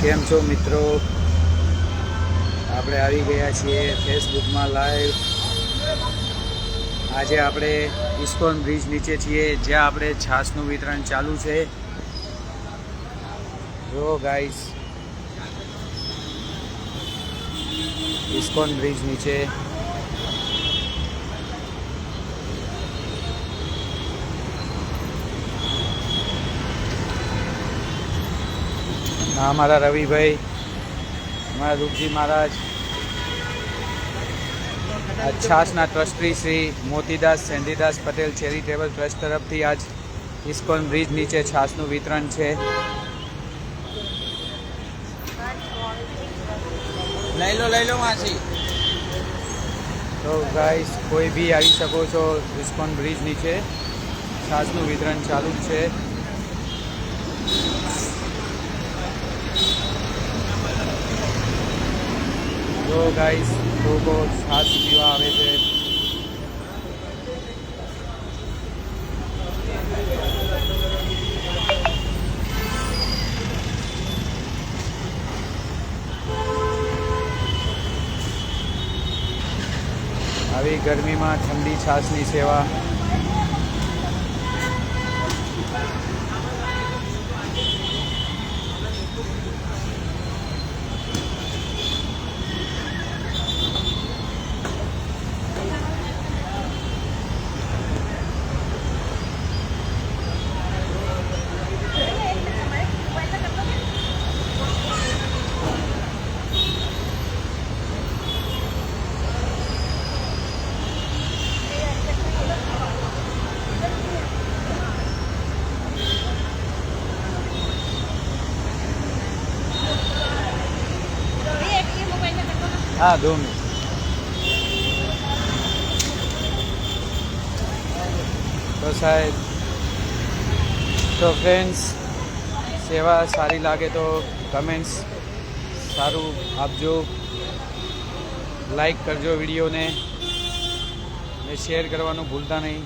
કેમ છો મિત્રો? આપણે આવી ગયા છીએ ફેસબુકમાં લાઈવ। આજે આપણે ઇસ્કોન બ્રિજ નીચે છીએ, જ્યાં આપણે છાશનું વિતરણ ચાલુ છે। જો ગાઈસ, ઇસ્કોન બ્રિજ નીચે हमारा रवि भाई, हमारा रूपजी महाराज, छाशना trustee Shri Motidas Sendhidas Patel charitable trust तरफ थी आज इस्कोन ब्रिज नीचे छाशनु वितरण है। लई लो मासी। तो गाइस, कोई भी आई सको छो। इस्कोन ब्रिज नीचे छाशनु वितरण चालू है। तो गाइस, लोगों छाश पीवा आवे छे। આવી ગરમીમાં ઠંડી છાશની સેવા। हाँ, 2 मिनट। तो शायद तो फ्रेंड्स, सेवा सारी लागे तो कमेंट्स सारू आपजो, लाइक करजो वीडियो ने शेर करवानुं भूलता नहीं।